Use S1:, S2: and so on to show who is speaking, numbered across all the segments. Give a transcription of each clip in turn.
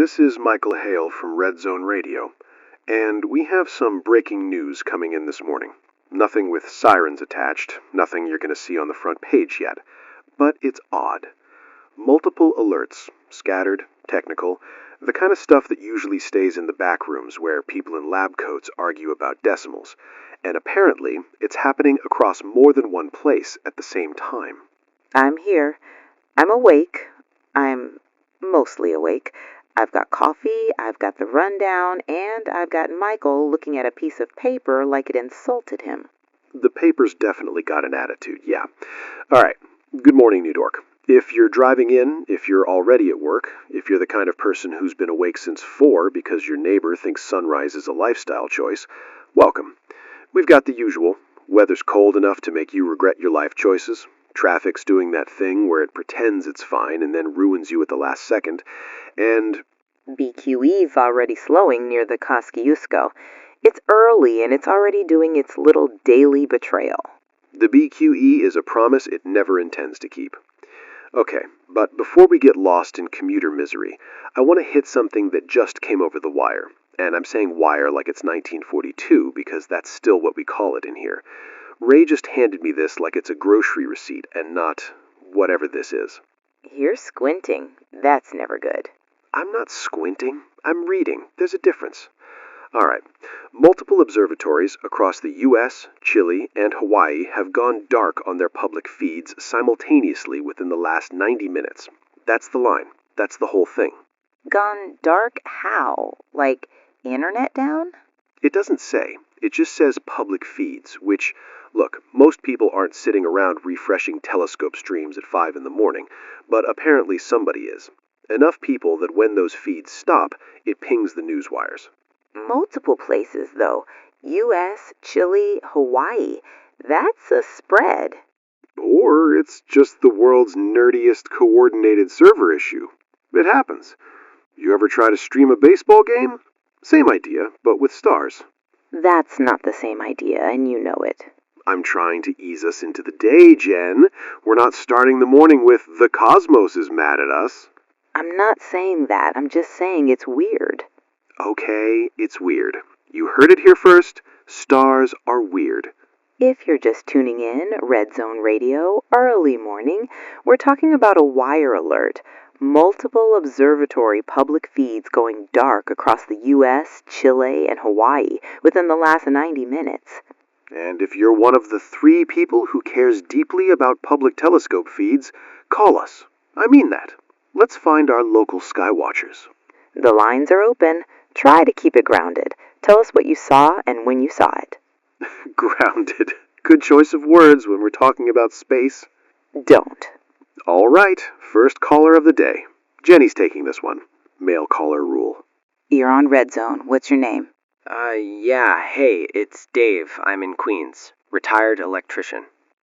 S1: This is Michael Hale from RedZone Radio, and we have some breaking news coming in this morning. Nothing with sirens attached, nothing you're going to see on the front page yet, but it's odd. Multiple alerts, scattered, technical, the kind of stuff that usually stays in the back rooms where people in lab coats argue about decimals, and apparently it's happening across more than one place at the same time.
S2: I'm here. I'm awake. I'm mostly awake. I've got coffee, I've got the rundown, and I've got Michael looking at a piece of paper like it insulted him.
S1: The paper's definitely got an attitude, yeah. All right. Good morning, New York. If you're driving in, if you're already at work, if you're the kind of person who's been awake since 4 because your neighbor thinks sunrise is a lifestyle choice, welcome. We've got the usual. Weather's cold enough to make you regret your life choices. Traffic's doing that thing where it pretends it's fine and then ruins you at the last second. And
S2: BQE's already slowing near the Kosciuszko. It's early and it's already doing its little daily betrayal.
S1: the BQE is a promise it never intends to keep. Okay, but before we get lost in commuter misery, I want to hit something that just came over the wire. And I'm saying wire like it's 1942 because that's still what we call it in here. Ray just handed me this like it's a grocery receipt and not whatever this is.
S2: You're squinting. That's never good.
S1: I'm not squinting. I'm reading. There's a difference. All right. Multiple observatories across the U.S., Chile, and Hawaii have gone dark on their public feeds simultaneously within the last 90 minutes. That's the line. That's the whole thing.
S2: Gone dark how? Like internet down?
S1: It doesn't say. It just says public feeds, which, look, most people aren't sitting around refreshing telescope streams at 5 in the morning, but apparently somebody is. Enough people that when those feeds stop, it pings the news wires.
S2: Multiple places, though. U.S., Chile, Hawaii. That's a spread.
S1: Or it's just the world's nerdiest coordinated server issue. It happens. You ever try to stream a baseball game? Same idea, but with stars.
S2: That's not the same idea, and you know it.
S1: I'm trying to ease us into the day, Jen. We're not starting the morning with the cosmos is mad at us.
S2: I'm not saying that. I'm just saying it's weird.
S1: Okay, it's weird. You heard it here first. Stars are weird.
S2: If you're just tuning in, RedZone Radio, early morning, we're talking about a wire alert. Multiple observatory public feeds going dark across the U.S., Chile, and Hawaii within the last 90 minutes.
S1: And if you're one of the 3 people who cares deeply about public telescope feeds, call us. I mean that. Let's find our local skywatchers.
S2: The lines are open. Try to keep it grounded. Tell us what you saw and when you saw it.
S1: Grounded. Good choice of words when we're talking about space.
S2: Don't.
S1: All right, first caller of the day. Jenny's taking this one. Male caller rule.
S2: You're on RedZone. What's your name?
S3: Yeah, hey, it's Dave. I'm in Queens. Retired electrician.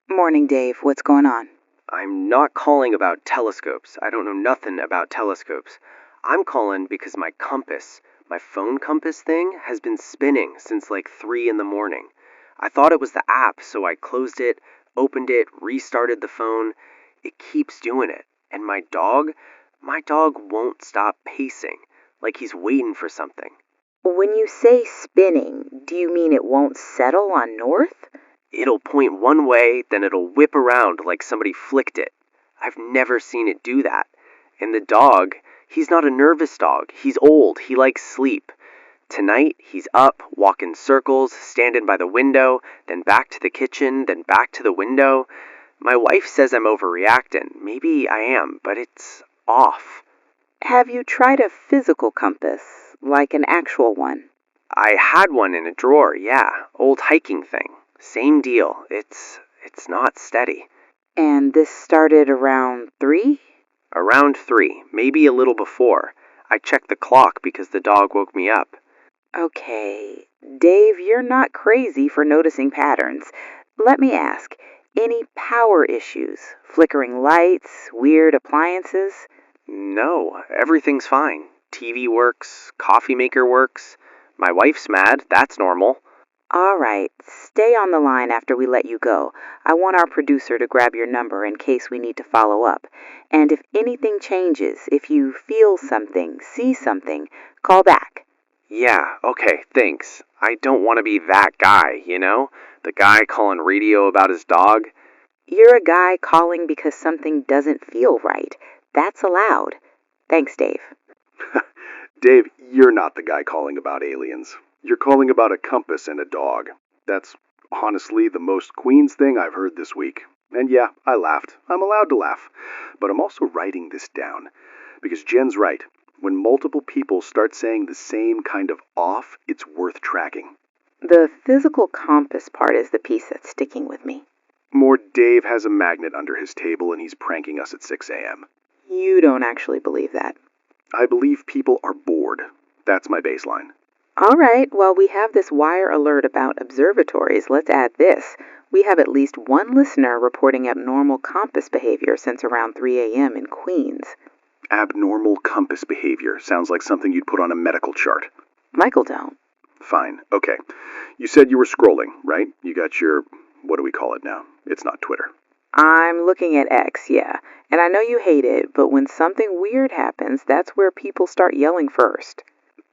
S2: Morning, Dave. What's going on?
S3: I'm not calling about telescopes. I don't know nothing about telescopes. I'm calling because my compass, my phone compass thing, has been spinning since like 3 in the morning. I thought it was the app, so I closed it, opened it, restarted the phone. It keeps doing it. And my dog won't stop pacing, like he's waiting for something.
S2: When you say spinning, do you mean it won't settle on north?
S3: It'll point one way, then it'll whip around like somebody flicked it. I've never seen it do that. And the dog, he's not a nervous dog. He's old. He likes sleep. Tonight, he's up, walking circles, standing by the window, then back to the kitchen, then back to the window. My wife says I'm overreacting. Maybe I am, but it's off.
S2: Have you tried a physical compass, like an actual one?
S3: I had one in a drawer, yeah. Old hiking thing. Same deal. It's not steady.
S2: And this started around 3?
S3: Around 3, maybe a little before. I checked the clock because the dog woke me up.
S2: Okay. Dave, you're not crazy for noticing patterns. Let me ask, any power issues? Flickering lights? Weird appliances?
S3: No, everything's fine. TV works, coffee maker works. My wife's mad, that's normal.
S2: All right, stay on the line after we let you go. I want our producer to grab your number in case we need to follow up. And if anything changes, if you feel something, see something, call back.
S3: Yeah, okay, thanks. I don't want to be that guy, you know? The guy calling radio about his dog.
S2: You're a guy calling because something doesn't feel right. That's allowed. Thanks, Dave.
S1: Dave, you're not the guy calling about aliens. You're calling about a compass and a dog. That's honestly the most Queens thing I've heard this week. And yeah, I laughed. I'm allowed to laugh. But I'm also writing this down. Because Jen's right. When multiple people start saying the same kind of off, it's worth tracking.
S2: The physical compass part is the piece that's sticking with me.
S1: More Dave has a magnet under his table and he's pranking us at 6 a.m.
S2: You don't actually believe that.
S1: I believe people are bored. That's my baseline.
S2: All right, well, we have this wire alert about observatories. Let's add this. We have at least one listener reporting abnormal compass behavior since around 3 a.m. in Queens.
S1: Abnormal compass behavior sounds like something you'd put on a medical chart.
S2: Michael don't.
S1: Fine, okay. You said you were scrolling, right? You got your, what do we call it now? It's not Twitter.
S2: I'm looking at X, yeah. And I know you hate it, but when something weird happens, that's where people start yelling first.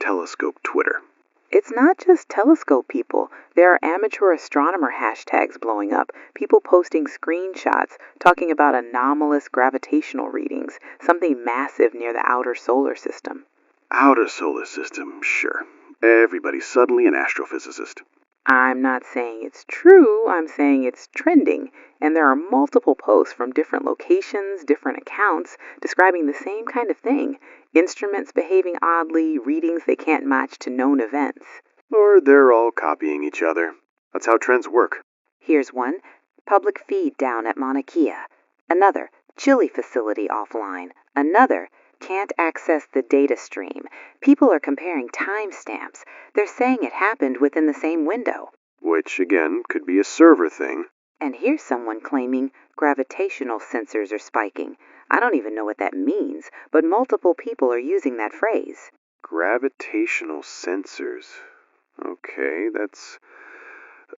S1: Telescope Twitter.
S2: It's not just telescope people. There are amateur astronomer hashtags blowing up, people posting screenshots, talking about anomalous gravitational readings, something massive near the outer solar system.
S1: Outer solar system, sure. Everybody's suddenly an astrophysicist.
S2: I'm not saying it's true, I'm saying it's trending, and there are multiple posts from different locations, different accounts, describing the same kind of thing. Instruments behaving oddly, readings they can't match to known events.
S1: Or they're all copying each other. That's how trends work.
S2: Here's one. Public feed down at Mauna Kea. Another. Chili facility offline. Another. Can't access the data stream. People are comparing timestamps. They're saying it happened within the same window.
S1: Which, again, could be a server thing.
S2: And here's someone claiming gravitational sensors are spiking. I don't even know what that means, but multiple people are using that phrase.
S1: Gravitational sensors. Okay, that's...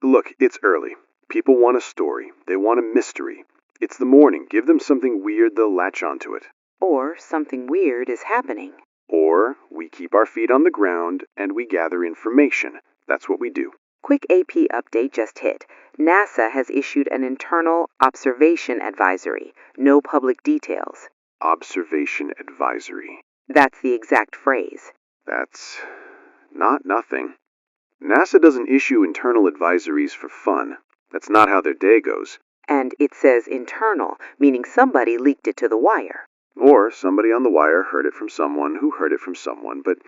S1: Look, it's early. People want a story. They want a mystery. It's the morning. Give them something weird, they'll latch onto it.
S2: Or something weird is happening.
S1: Or we keep our feet on the ground and we gather information. That's what we do.
S2: Quick AP update just hit. NASA has issued an internal observation advisory. No public details.
S1: Observation advisory.
S2: That's the exact phrase.
S1: That's not nothing. NASA doesn't issue internal advisories for fun. That's not how their day goes.
S2: And it says internal, meaning somebody leaked it to the wire.
S1: Or somebody on the wire heard it from someone who heard it from someone. But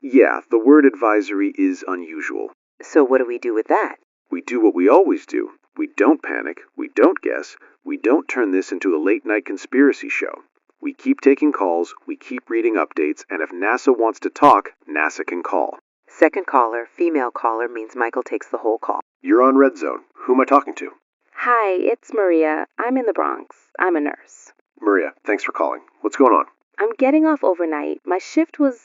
S1: yeah, the word advisory is unusual.
S2: So what do we do with that?
S1: We do what we always do. We don't panic. We don't guess. We don't turn this into a late-night conspiracy show. We keep taking calls. We keep reading updates. And if NASA wants to talk, NASA can call.
S2: Second caller, female caller, means Michael takes the whole call.
S1: You're on RedZone. Who am I talking to?
S4: Hi, it's Maria. I'm in the Bronx. I'm a nurse.
S1: Maria, thanks for calling. What's going on?
S4: I'm getting off overnight. My shift was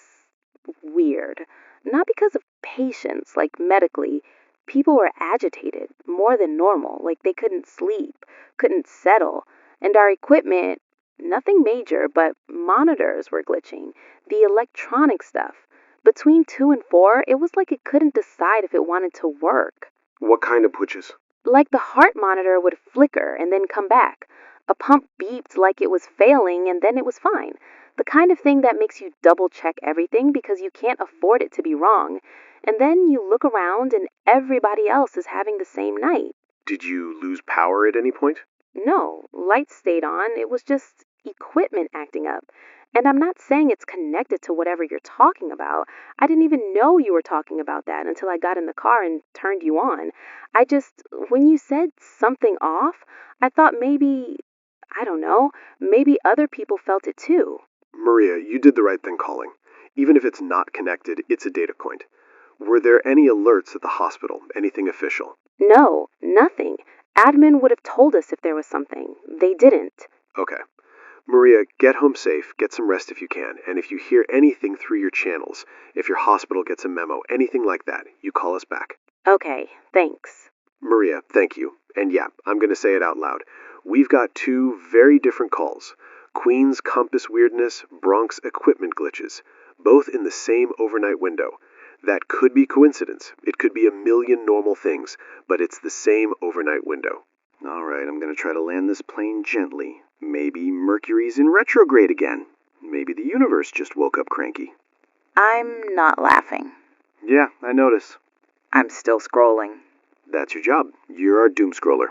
S4: weird. Not because of patients, like medically. People were agitated, more than normal, like they couldn't sleep, couldn't settle. And our equipment, nothing major, but monitors were glitching. The electronic stuff. Between 2 and 4, it was like it couldn't decide if it wanted to work.
S1: What kind of glitches?
S4: Like the heart monitor would flicker and then come back. A pump beeped like it was failing and then it was fine. The kind of thing that makes you double check everything because you can't afford it to be wrong. And then you look around and everybody else is having the same night.
S1: Did you lose power at any point?
S4: No, lights stayed on. It was just equipment acting up. And I'm not saying it's connected to whatever you're talking about. I didn't even know you were talking about that until I got in the car and turned you on. When you said something off, I thought maybe, I don't know, maybe other people felt it too.
S1: Maria, you did the right thing calling. Even if it's not connected, it's a data point. Were there any alerts at the hospital? Anything official?
S4: No, nothing. Admin would have told us if there was something. They didn't.
S1: Okay. Maria, get home safe, get some rest if you can, and if you hear anything through your channels, if your hospital gets a memo, anything like that, you call us back.
S4: Okay, thanks.
S1: Maria, thank you. And yeah, I'm going to say it out loud. We've got two very different calls. Queen's compass weirdness, Bronx equipment glitches, both in the same overnight window. That could be coincidence. It could be a million normal things, but it's the same overnight window. All right, I'm going to try to land this plane gently. Maybe Mercury's in retrograde again. Maybe the universe just woke up cranky.
S2: I'm not laughing.
S1: Yeah, I notice.
S2: I'm still scrolling.
S1: That's your job. You're our doom scroller.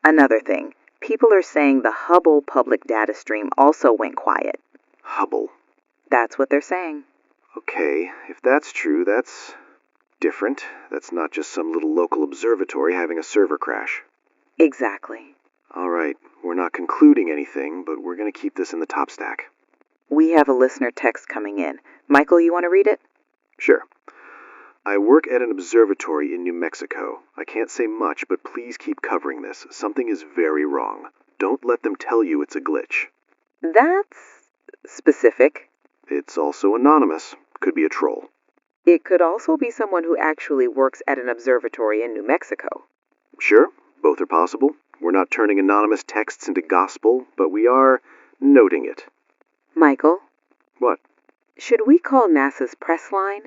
S2: Another thing, people are saying the Hubble public data stream also went quiet.
S1: Hubble.
S2: That's what they're saying.
S1: Okay, if that's true, that's different. That's not just some little local observatory having a server crash.
S2: Exactly.
S1: All right, we're not concluding anything, but we're going to keep this in the top stack.
S2: We have a listener text coming in. Michael, you want to read it?
S1: Sure. I work at an observatory in New Mexico. I can't say much, but please keep covering this. Something is very wrong. Don't let them tell you it's a glitch.
S2: That's specific.
S1: It's also anonymous. Could be a troll.
S2: It could also be someone who actually works at an observatory in New Mexico.
S1: Sure, both are possible. We're not turning anonymous texts into gospel, but we are noting it.
S2: Michael?
S1: What?
S2: Should we call NASA's press line?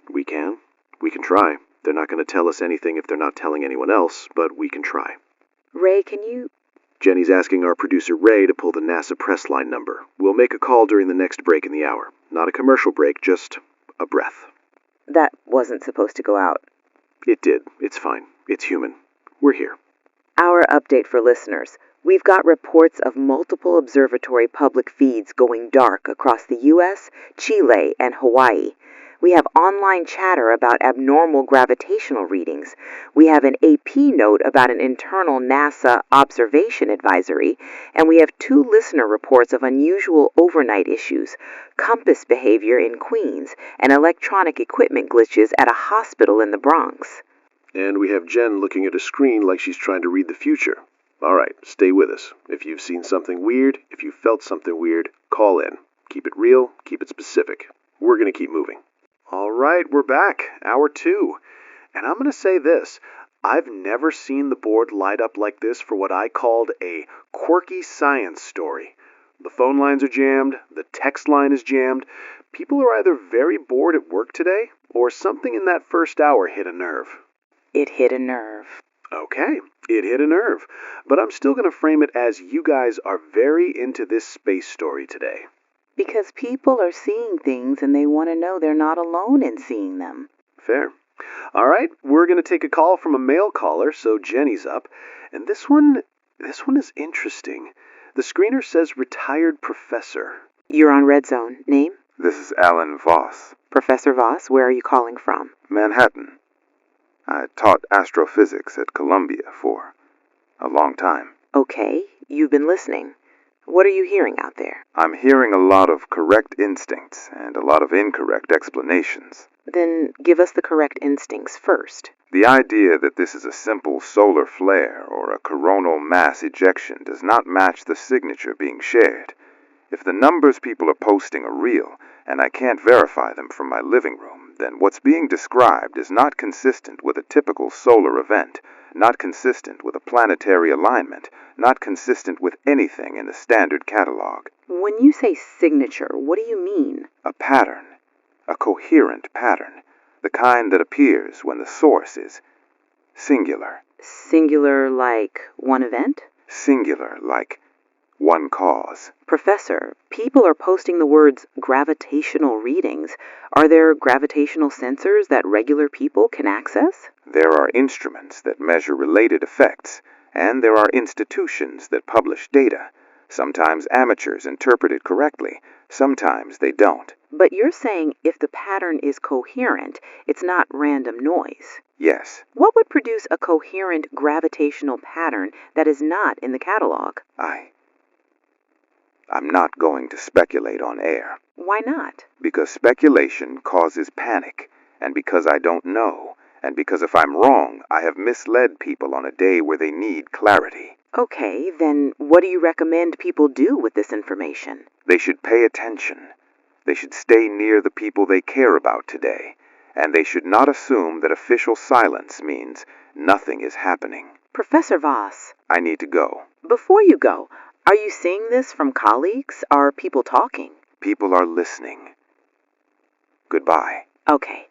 S1: We can. We can try. They're not going to tell us anything if they're not telling anyone else, but we can try.
S2: Ray, can you...
S1: Jenny's asking our producer Ray to pull the NASA press line number. We'll make a call during the next break in the hour. Not a commercial break, just a breath.
S2: That wasn't supposed to go out.
S1: It did. It's fine. It's human. We're here.
S2: Our update for listeners. We've got reports of multiple observatory public feeds going dark across the U.S., Chile, and Hawaii. We have online chatter about abnormal gravitational readings. We have an AP note about an internal NASA observation advisory. And we have 2 listener reports of unusual overnight issues, compass behavior in Queens, and electronic equipment glitches at a hospital in the Bronx.
S1: And we have Jen looking at a screen like she's trying to read the future. All right, stay with us. If you've seen something weird, if you felt something weird, call in. Keep it real, keep it specific. We're going to keep moving. All right, we're back. Hour 2. And I'm going to say this. I've never seen the board light up like this for what I called a quirky science story. The phone lines are jammed, the text line is jammed. People are either very bored at work today, or something in that first hour hit a nerve.
S2: It hit a nerve.
S1: Okay, it hit a nerve. But I'm still going to frame it as you guys are very into this space story today.
S2: Because people are seeing things and they want to know they're not alone in seeing them.
S1: Fair. All right, we're going to take a call from a male caller, so Jenny's up. And this one is interesting. The screener says retired professor.
S2: You're on RedZone. Name?
S5: This is Alan Voss.
S2: Professor Voss, where are you calling from?
S5: Manhattan. I taught astrophysics at Columbia for a long time.
S2: Okay, you've been listening. What are you hearing out there?
S5: I'm hearing a lot of correct instincts and a lot of incorrect explanations.
S2: Then give us the correct instincts first.
S5: The idea that this is a simple solar flare or a coronal mass ejection does not match the signature being shared. If the numbers people are posting are real, and I can't verify them from my living room, then what's being described is not consistent with a typical solar event, not consistent with a planetary alignment, not consistent with anything in the standard catalog.
S2: When you say signature, what do you mean?
S5: A pattern. A coherent pattern. The kind that appears when the source is singular.
S2: Singular like one event?
S5: Singular like one cause.
S2: Professor, people are posting the words gravitational readings. Are there gravitational sensors that regular people can access?
S5: There are instruments that measure related effects, and there are institutions that publish data. Sometimes amateurs interpret it correctly, sometimes they don't.
S2: But you're saying if the pattern is coherent, it's not random noise.
S5: Yes.
S2: What would produce a coherent gravitational pattern that is not in the catalog?
S5: I'm not going to speculate on air.
S2: Why not?
S5: Because speculation causes panic, and because I don't know, and because if I'm wrong, I have misled people on a day where they need clarity.
S2: Okay, then what do you recommend people do with this information?
S5: They should pay attention. They should stay near the people they care about today, and they should not assume that official silence means nothing is happening.
S2: Professor Voss,
S5: I need to go.
S2: before you go, are you seeing this from colleagues? Are people talking?
S5: People are listening. Goodbye.
S2: Okay.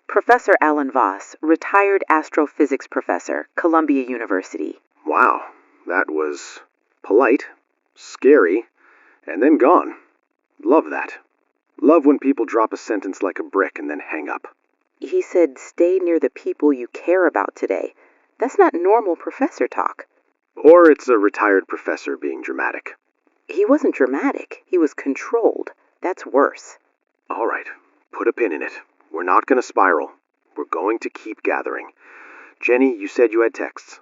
S2: Professor Alan Voss, retired astrophysics professor, Columbia University.
S1: Wow, that was polite, scary, and then gone. Love that. Love when people drop a sentence like a brick and then hang up.
S2: He said, stay near the people you care about today. That's not normal professor talk.
S1: Or it's a retired professor being dramatic.
S2: He wasn't dramatic. He was controlled. That's worse.
S1: All right, put a pin in it. We're not going to spiral. We're going to keep gathering. Jenny, you said you had texts.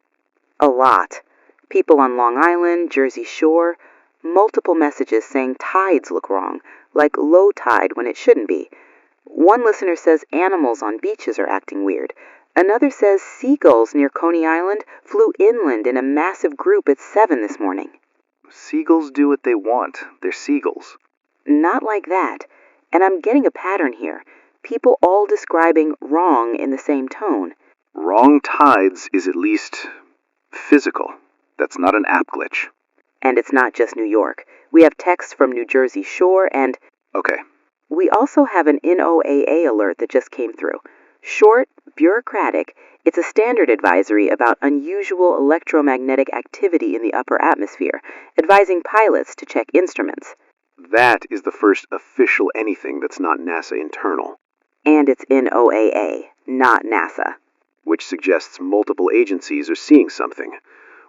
S2: A lot. People on Long Island, Jersey Shore, multiple messages saying tides look wrong, like low tide when it shouldn't be. One listener says animals on beaches are acting weird. Another says seagulls near Coney Island flew inland in a massive group at 7 this morning.
S3: Seagulls do what they want. They're seagulls.
S2: Not like that. And I'm getting a pattern here. People all describing wrong in the same tone.
S1: Wrong tides is at least physical. That's not an app glitch.
S2: And it's not just New York. We have texts from New Jersey Shore and...
S1: Okay.
S2: We also have an NOAA alert that just came through. Short, bureaucratic, it's a standard advisory about unusual electromagnetic activity in the upper atmosphere, advising pilots to check instruments.
S1: That is the first official anything that's not NASA internal.
S2: And it's NOAA, not NASA.
S1: Which suggests multiple agencies are seeing something,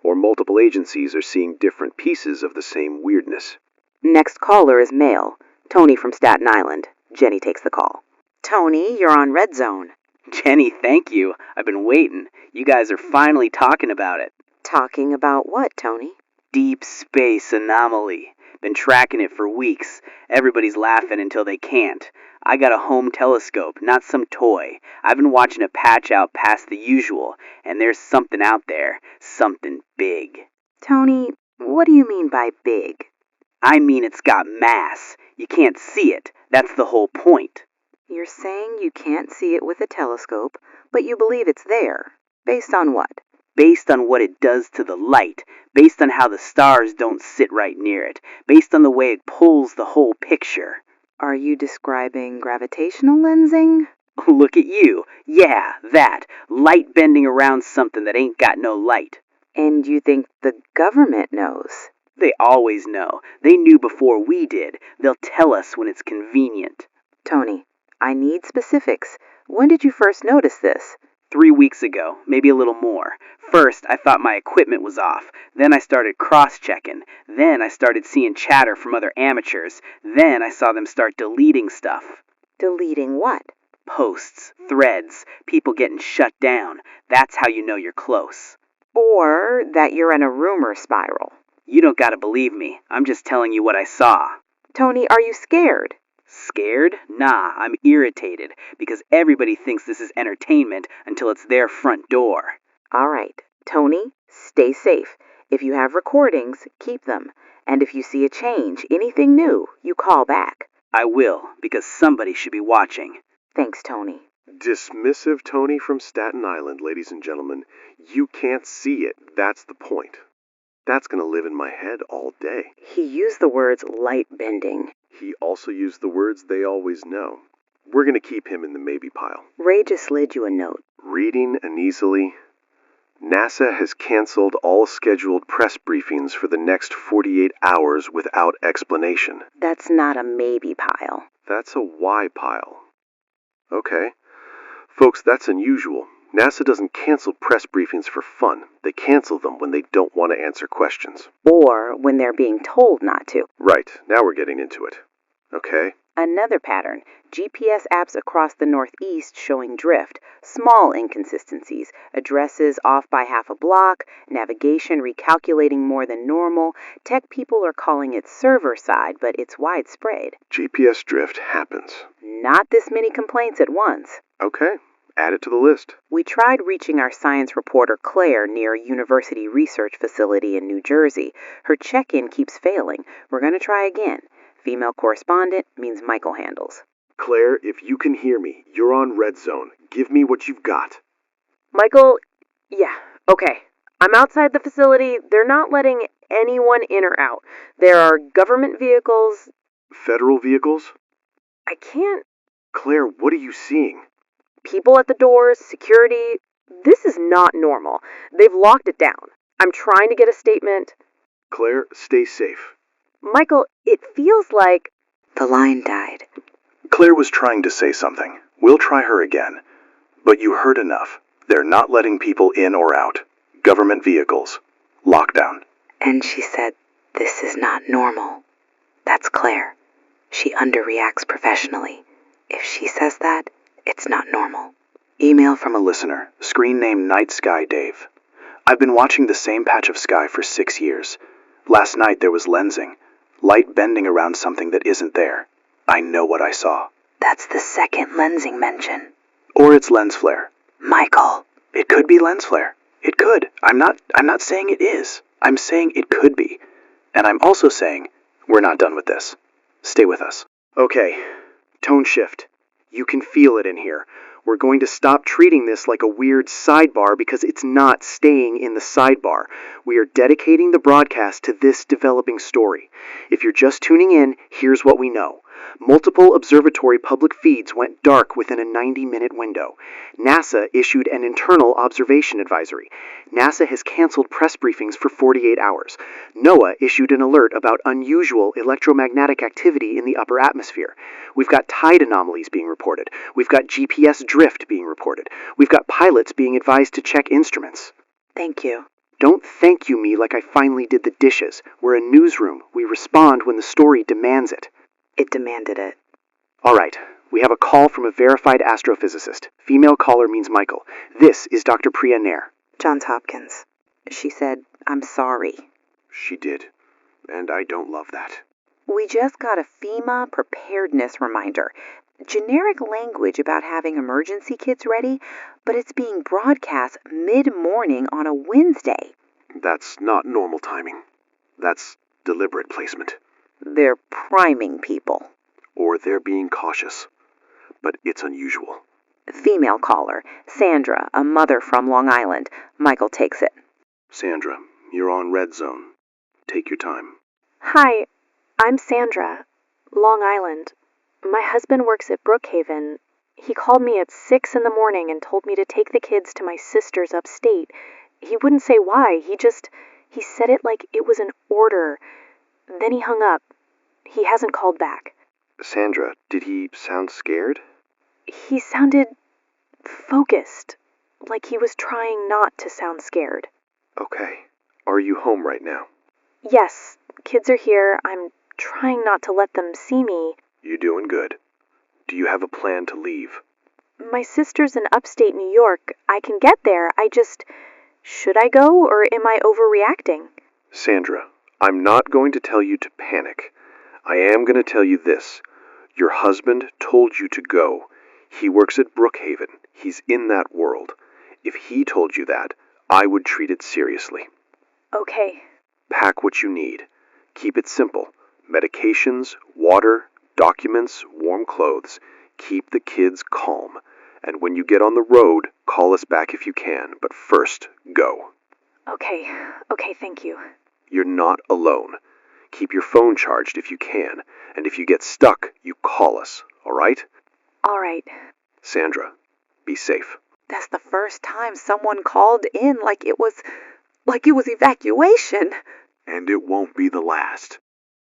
S1: or multiple agencies are seeing different pieces of the same weirdness.
S2: Next caller is male, Tony from Staten Island. Jenny takes the call. Tony, you're on RedZone.
S3: Jenny, thank you. I've been waiting. You guys are finally talking about it.
S2: Talking about what, Tony?
S3: Deep space anomaly. Been tracking it for weeks. Everybody's laughing until they can't. I got a home telescope, not some toy. I've been watching it patch out past the usual, and there's something out there. Something big.
S2: Tony, what do you mean by big?
S3: I mean it's got mass. You can't see it. That's the whole point.
S2: You're saying you can't see it with a telescope, but you believe it's there. Based on what?
S3: Based on what it does to the light, based on how the stars don't sit right near it, based on the way it pulls the whole picture.
S2: Are you describing gravitational lensing?
S3: Look at you. Yeah, that. Light bending around something that ain't got no light.
S2: And you think the government knows?
S3: They always know. They knew before we did. They'll tell us when it's convenient.
S2: Tony, I need specifics. When did you first notice this?
S3: 3 weeks ago, maybe a little more. First, I thought my equipment was off. Then I started cross-checking. Then I started seeing chatter from other amateurs. Then I saw them start deleting stuff.
S2: Deleting what?
S3: Posts, threads, people getting shut down. That's how you know you're close.
S2: Or that you're in a rumor spiral.
S3: You don't gotta believe me. I'm just telling you what I saw.
S2: Tony, are you scared?
S3: Scared? Nah, I'm irritated because everybody thinks this is entertainment until it's their front door.
S2: All right, Tony, stay safe. If you have recordings, keep them. And if you see a change, anything new, you call back.
S3: I will, because somebody should be watching.
S2: Thanks, Tony.
S1: Dismissive Tony from Staten Island, ladies and gentlemen. You can't see it. That's the point. That's going to live in my head all day.
S2: He used the words light bending.
S1: He also used the words they always know. We're going to keep him in the maybe pile.
S2: Ray just slid you a note.
S1: Reading uneasily. NASA has canceled all scheduled press briefings for the next 48 hours without explanation.
S2: That's not a maybe pile.
S1: That's a why pile. Okay. Folks, that's unusual. NASA doesn't cancel press briefings for fun. They cancel them when they don't want to answer questions.
S2: Or when they're being told not to.
S1: Right, now we're getting into it. Okay.
S2: Another pattern. GPS apps across the Northeast showing drift. Small inconsistencies. Addresses off by half a block. Navigation recalculating more than normal. Tech people are calling it server side, but it's widespread.
S1: GPS drift happens.
S2: Not this many complaints at once.
S1: Okay. Add it to the list.
S2: We tried reaching our science reporter Claire near a university research facility in New Jersey. Her check-in keeps failing. We're going to try again. Female correspondent means Michael handles.
S1: Claire, if you can hear me, you're on RedZone. Give me what you've got.
S2: Michael, yeah, okay. I'm outside the facility. They're not letting anyone in or out. There are government vehicles.
S1: Federal vehicles?
S2: I can't.
S1: Claire, what are you seeing?
S2: People at the doors, security. This is not normal. They've locked it down. I'm trying to get a statement.
S1: Claire, stay safe.
S2: Michael, it feels like...
S6: The line died.
S1: Claire was trying to say something. We'll try her again. But you heard enough. They're not letting people in or out. Government vehicles. Lockdown.
S6: And she said, "This is not normal." That's Claire. She underreacts professionally. If she says that, it's not normal.
S7: Email from a listener, screen name Night Sky Dave. I've been watching the same patch of sky for 6 years. Last night there was lensing. Light bending around something that isn't there. I know what I saw.
S6: That's the second lensing mention.
S7: Or it's lens flare.
S6: Michael.
S7: It could be lens flare. It could. I'm not saying it is. I'm saying it could be. And I'm also saying we're not done with this. Stay with us. Okay. Tone shift. You can feel it in here. We're going to stop treating this like a weird sidebar because it's not staying in the sidebar. We are dedicating the broadcast to this developing story. If you're just tuning in, here's what we know. Multiple observatory public feeds went dark within a 90-minute window. NASA issued an internal observation advisory. NASA has canceled press briefings for 48 hours. NOAA issued an alert about unusual electromagnetic activity in the upper atmosphere. We've got tide anomalies being reported. We've got GPS drift being reported. We've got pilots being advised to check instruments.
S6: Thank you.
S7: Don't thank you me like I finally did the dishes. We're a newsroom. We respond when the story demands it.
S6: It demanded it.
S7: All right. We have a call from a verified astrophysicist. Female caller means Michael. This is Dr. Priya Nair.
S6: Johns Hopkins. She said, "I'm sorry."
S1: She did. And I don't love that.
S2: We just got a FEMA preparedness reminder. Generic language about having emergency kits ready, but it's being broadcast mid-morning on a Wednesday.
S1: That's not normal timing. That's deliberate placement.
S2: They're priming people.
S1: Or they're being cautious. But it's unusual.
S2: Female caller, Sandra, a mother from Long Island. Michael takes it.
S1: Sandra, you're on RedZone. Take your time.
S4: Hi, I'm Sandra, Long Island. My husband works at Brookhaven. He called me at 6 in the morning and told me to take the kids to my sister's upstate. He wouldn't say why. He said it like it was an order. Then he hung up. He hasn't called back.
S1: Sandra, did he sound scared?
S4: He sounded focused, like he was trying not to sound scared.
S1: Okay. Are you home right now?
S4: Yes, kids are here. I'm trying not to let them see me.
S1: You're doing good. Do you have a plan to leave?
S4: My sister's in upstate New York. I can get there. Should I go, or am I overreacting?
S1: Sandra, I'm not going to tell you to panic. I am going to tell you this. Your husband told you to go. He works at Brookhaven. He's in that world. If he told you that, I would treat it seriously.
S4: Okay.
S1: Pack what you need. Keep it simple. Medications, water, documents, warm clothes. Keep the kids calm. And when you get on the road, call us back if you can. But first, go.
S4: Okay, thank you.
S1: You're not alone. Keep your phone charged if you can. And if you get stuck, you call us, all right?
S4: All right.
S1: Sandra, be safe.
S6: That's the first time someone called in like it was evacuation.
S1: And it won't be the last.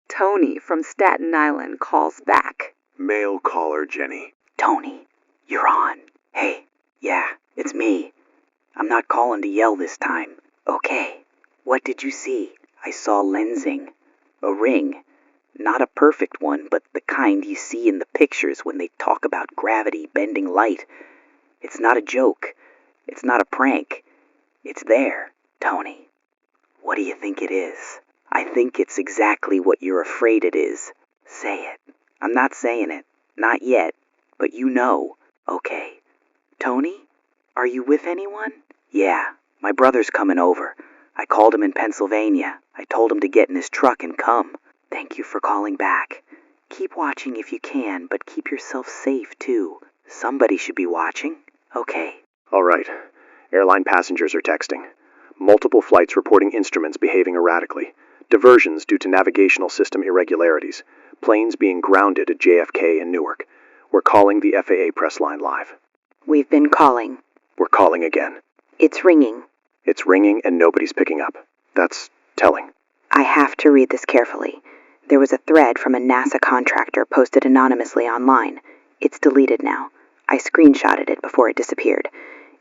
S6: Tony from Staten Island calls back.
S1: Male caller, Jenny.
S7: Tony, you're on. Hey, yeah, it's me. I'm not calling to yell this time. Okay, what did you see? I saw lensing. A ring. Not a perfect one, but the kind you see in the pictures when they talk about gravity bending light. It's not a joke. It's not a prank. It's there, Tony. What do you think it is? I think it's exactly what you're afraid it is. Say it. I'm not saying it. Not yet. But you know. Okay. Tony? Are you with anyone? Yeah. My brother's coming over. I called him in Pennsylvania. I told him to get in his truck and come. Thank you for calling back.
S2: Keep watching if you can, but keep yourself safe, too. Somebody should be watching. Okay.
S1: All right. Airline passengers are texting. Multiple flights reporting instruments behaving erratically. Diversions due to navigational system irregularities. Planes being grounded at JFK and Newark. We're calling the FAA press line live.
S2: We've been calling.
S1: We're calling again.
S2: It's ringing.
S1: It's ringing and nobody's picking up. That's telling.
S6: I have to read this carefully. There was a thread from a NASA contractor posted anonymously online. It's deleted now. I screenshotted it before it disappeared.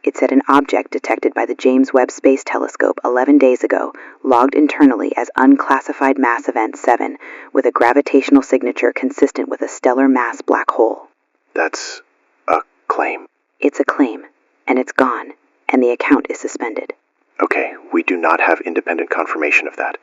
S6: It said an object detected by the James Webb Space Telescope 11 days ago logged internally as unclassified mass event 7 with a gravitational signature consistent with a stellar mass black hole.
S1: That's a claim.
S6: It's a claim, and it's gone, and the account is suspended.
S1: Okay, we do not have independent confirmation of that,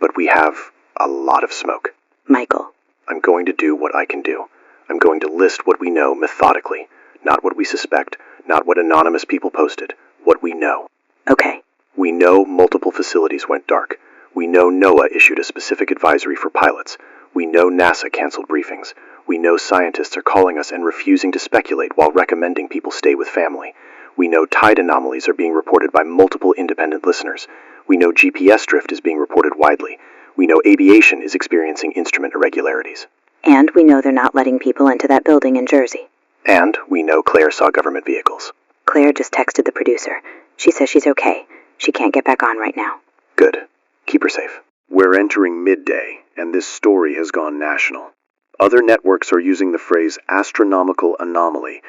S1: but we have a lot of smoke.
S6: Michael.
S1: I'm going to do what I can do. I'm going to list what we know methodically, not what we suspect, not what anonymous people posted, what we know.
S6: Okay.
S1: We know multiple facilities went dark. We know NOAA issued a specific advisory for pilots. We know NASA canceled briefings. We know scientists are calling us and refusing to speculate while recommending people stay with family. We know tide anomalies are being reported by multiple independent listeners. We know GPS drift is being reported widely. We know aviation is experiencing instrument irregularities.
S6: And we know they're not letting people into that building in Jersey.
S1: And we know Claire saw government vehicles.
S6: Claire just texted the producer. She says she's okay. She can't get back on right now.
S1: Good. Keep her safe. We're entering midday, and this story has gone national. Other networks are using the phrase astronomical anomaly.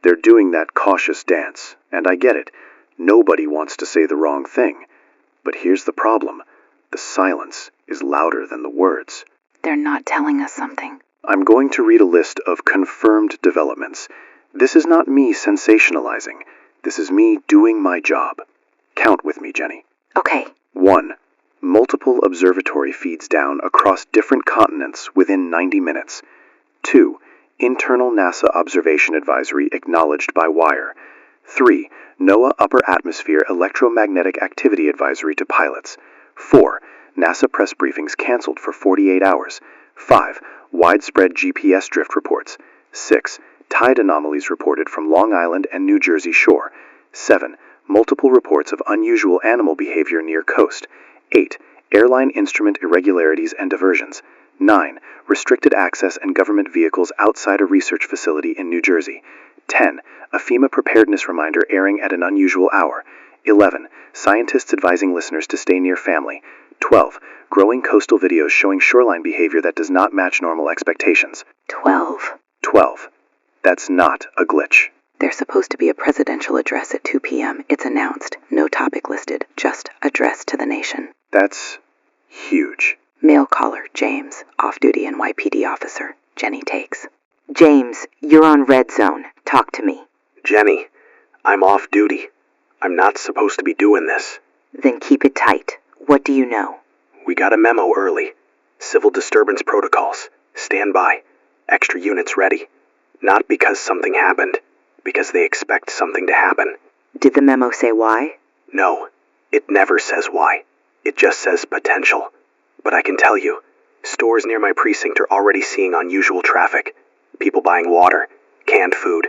S1: They're doing that cautious dance, and I get it. Nobody wants to say the wrong thing. But here's the problem. The silence is louder than the words.
S6: They're not telling us something.
S1: I'm going to read a list of confirmed developments. This is not me sensationalizing. This is me doing my job. Count with me, Jenny.
S6: Okay.
S1: 1. Multiple observatory feeds down across different continents within 90 minutes. 2. Internal NASA observation advisory acknowledged by wire. 3. NOAA upper atmosphere electromagnetic activity advisory to pilots. 4. NASA press briefings canceled for 48 hours. 5. Widespread GPS drift reports. 6. Tide anomalies reported from Long Island and New Jersey shore. 7. Multiple reports of unusual animal behavior near coast. 8. Airline instrument irregularities and diversions. 9. Restricted access and government vehicles outside a research facility in New Jersey. 10. A FEMA preparedness reminder airing at an unusual hour. 11. Scientists advising listeners to stay near family. 12. Growing coastal videos showing shoreline behavior that does not match normal expectations.
S6: 12.
S1: 12. That's not a glitch.
S6: There's supposed to be a presidential address at 2 p.m. It's announced. No topic listed. Just address to the nation.
S1: That's huge.
S6: Mail caller, James. Off-duty NYPD officer. Jenny takes.
S2: James, you're on RedZone. Talk to me.
S7: Jenny, I'm off duty. I'm not supposed to be doing this.
S2: Then keep it tight. What do you know?
S7: We got a memo early. Civil disturbance protocols. Stand by. Extra units ready. Not because something happened. Because they expect something to happen.
S2: Did the memo say why?
S7: No, it never says why. It just says potential. But I can tell you, stores near my precinct are already seeing unusual traffic. People buying water, canned food.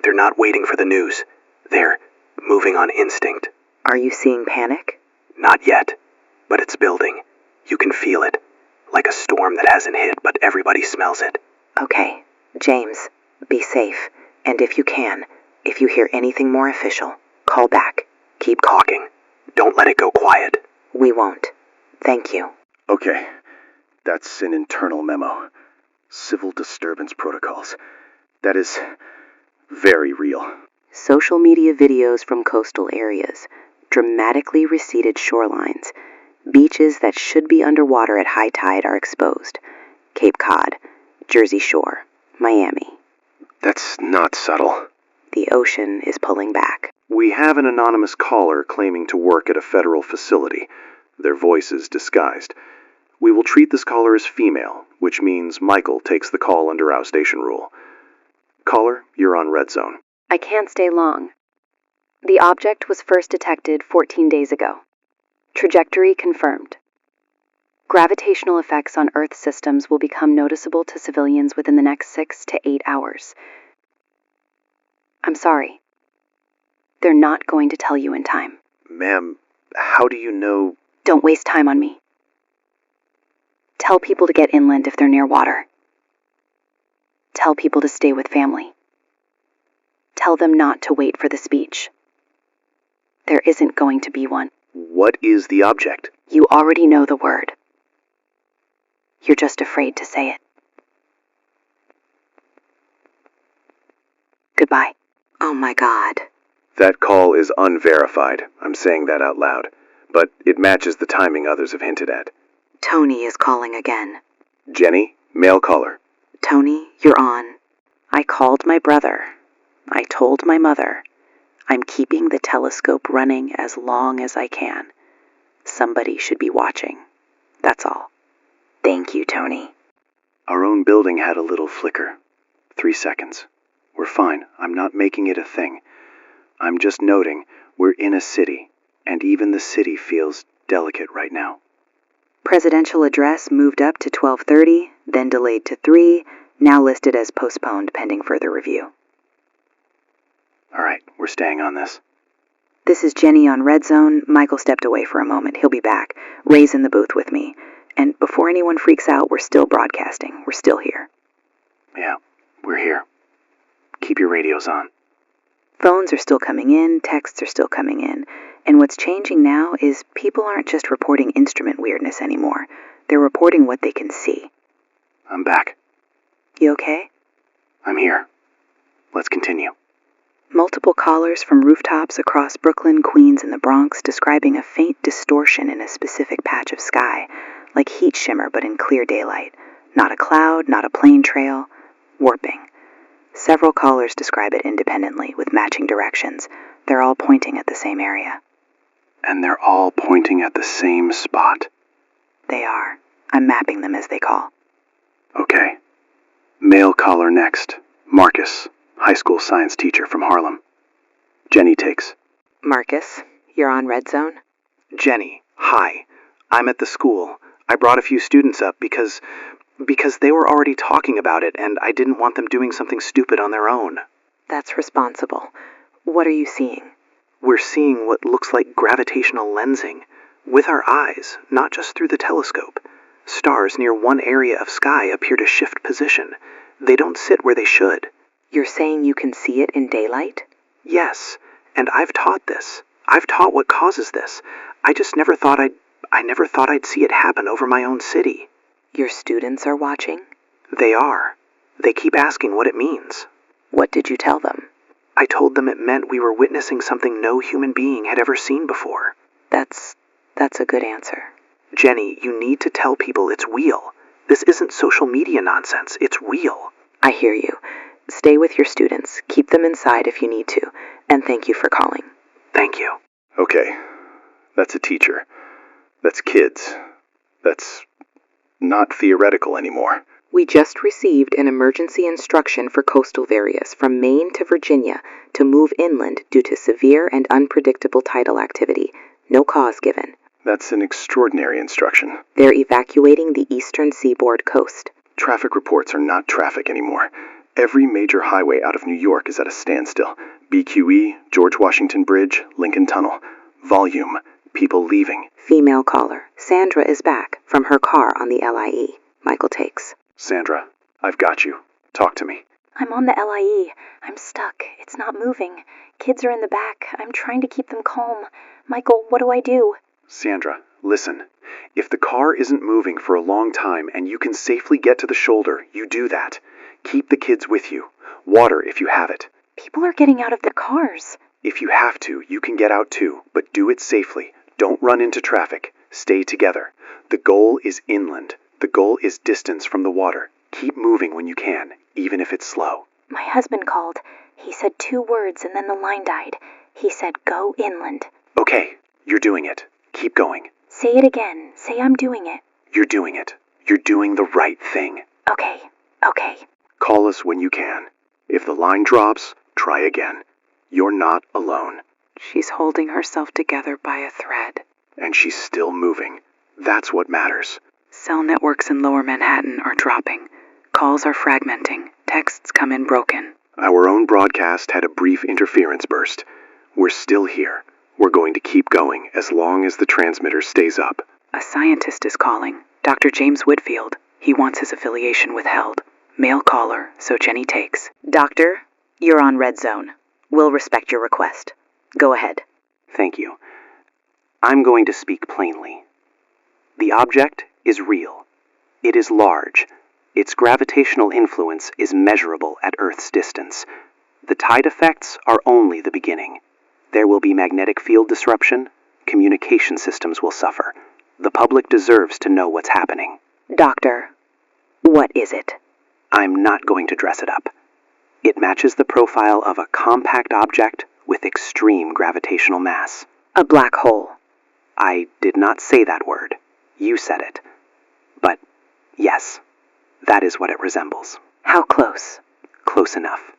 S7: They're not waiting for the news. They're moving on instinct.
S2: Are you seeing panic?
S7: Not yet, but it's building. You can feel it. Like a storm that hasn't hit, but everybody smells it.
S2: Okay. James, be safe. And if you can, if you hear anything more official, call back.
S7: Keep caulking. Don't let it go quiet.
S2: We won't. Thank you.
S1: Okay, that's an internal memo. Civil disturbance protocols. That is very real.
S2: Social media videos from coastal areas, dramatically receded shorelines, beaches that should be underwater at high tide are exposed. Cape Cod, Jersey Shore, Miami.
S1: That's not subtle.
S2: The ocean is pulling back.
S1: We have an anonymous caller claiming to work at a federal facility. Their voice is disguised. We will treat this caller as female, which means Michael takes the call under outstation rule. Caller, you're on RedZone.
S4: I can't stay long. The object was first detected 14 days ago. Trajectory confirmed.
S6: Gravitational effects on Earth systems will become noticeable to civilians within the next 6 to 8 hours. I'm sorry. They're not going to tell you in time.
S7: Ma'am, how do you know?
S6: Don't waste time on me. Tell people to get inland if they're near water. Tell people to stay with family. Tell them not to wait for the speech. There isn't going to be one.
S7: What is the object?
S6: You already know the word. You're just afraid to say it. Goodbye.
S2: Oh my God.
S1: That call is unverified. I'm saying that out loud. But it matches the timing others have hinted at.
S6: Tony is calling again.
S1: Jenny, male caller.
S6: Tony, you're on. I called my brother. I told my mother. I'm keeping the telescope running as long as I can. Somebody should be watching. That's all. Thank you, Tony.
S7: Our own building had a little flicker. 3 seconds. We're fine. I'm not making it a thing. I'm just noting we're in a city, and even the city feels delicate right now.
S6: Presidential address moved up to 12:30, then delayed to 3, now listed as postponed pending further review.
S7: All right, we're staying on this.
S6: This is Jenny on RedZone. Michael stepped away for a moment. He'll be back. Ray's in the booth with me. And before anyone freaks out, we're still broadcasting. We're still here.
S7: Yeah, we're here. Keep your radios on.
S6: Phones are still coming in, texts are still coming in. And what's changing now is people aren't just reporting instrument weirdness anymore. They're reporting what they can see.
S7: I'm back.
S6: You okay?
S7: I'm here. Let's continue.
S6: Multiple callers from rooftops across Brooklyn, Queens, and the Bronx describing a faint distortion in a specific patch of sky, like heat shimmer but in clear daylight. Not a cloud, not a plane trail. Warping. Several callers describe it independently with matching directions. They're all pointing at the same area.
S7: And they're all pointing at the same spot.
S6: They are. I'm mapping them as they call.
S7: Okay. Male caller next. Marcus, high school science teacher from Harlem. Jenny takes.
S2: Marcus, you're on RedZone?
S7: Jenny, hi. I'm at the school. I brought a few students up because they were already talking about it, and I didn't want them doing something stupid on their own.
S2: That's responsible. What are you seeing?
S7: We're seeing what looks like gravitational lensing. With our eyes, not just through the telescope. Stars near one area of sky appear to shift position. They don't sit where they should.
S2: You're saying you can see it in daylight?
S7: Yes, and I've taught this. I've taught what causes this. I just never thought I'd see it happen over my own city.
S2: Your students are watching?
S7: They are. They keep asking what it means.
S2: What did you tell them?
S7: I told them it meant we were witnessing something no human being had ever seen before.
S2: That's a good answer.
S7: Jenny, you need to tell people it's real. This isn't social media nonsense. It's real.
S2: I hear you. Stay with your students. Keep them inside if you need to. And thank you for calling.
S7: Thank you.
S1: Okay, that's a teacher. That's kids. That's not theoretical anymore.
S2: We just received an emergency instruction for coastal areas from Maine to Virginia to move inland due to severe and unpredictable tidal activity. No cause given.
S1: That's an extraordinary instruction.
S2: They're evacuating the eastern seaboard coast.
S1: Traffic reports are not traffic anymore. Every major highway out of New York is at a standstill. BQE, George Washington Bridge, Lincoln Tunnel. Volume. People leaving.
S2: Female caller. Sandra is back from her car on the LIE. Michael takes.
S1: Sandra, I've got you. Talk to me.
S4: I'm on the LIE. I'm stuck. It's not moving. Kids are in the back. I'm trying to keep them calm. Michael, what do I do?
S1: Sandra, listen. If the car isn't moving for a long time and you can safely get to the shoulder, you do that. Keep the kids with you. Water if you have it.
S4: People are getting out of their cars.
S1: If you have to, you can get out too, but do it safely. Don't run into traffic. Stay together. The goal is inland. The goal is distance from the water. Keep moving when you can, even if it's slow.
S4: My husband called. He said 2 words and then the line died. He said, go inland.
S1: Okay, you're doing it. Keep going.
S4: Say it again. Say I'm doing it.
S1: You're doing it. You're doing the right thing.
S4: Okay.
S1: Call us when you can. If the line drops, try again. You're not alone.
S2: She's holding herself together by a thread.
S1: And she's still moving. That's what matters.
S6: Cell networks in Lower Manhattan are dropping. Calls are fragmenting. Texts come in broken.
S1: Our own broadcast had a brief interference burst. We're still here. We're going to keep going as long as the transmitter stays up.
S6: A scientist is calling. Dr. James Whitfield. He wants his affiliation withheld. Male caller, so Jenny takes.
S2: Doctor, you're on RedZone. We'll respect your request. Go ahead.
S3: Thank you. I'm going to speak plainly. The object is real. It is large. Its gravitational influence is measurable at Earth's distance. The tide effects are only the beginning. There will be magnetic field disruption. Communication systems will suffer. The public deserves to know what's happening.
S2: Doctor, what is it?
S3: I'm not going to dress it up. It matches the profile of a compact object with extreme gravitational mass.
S2: A black hole.
S3: I did not say that word. You said it. But, yes, that is what it resembles.
S2: How close?
S3: Close enough.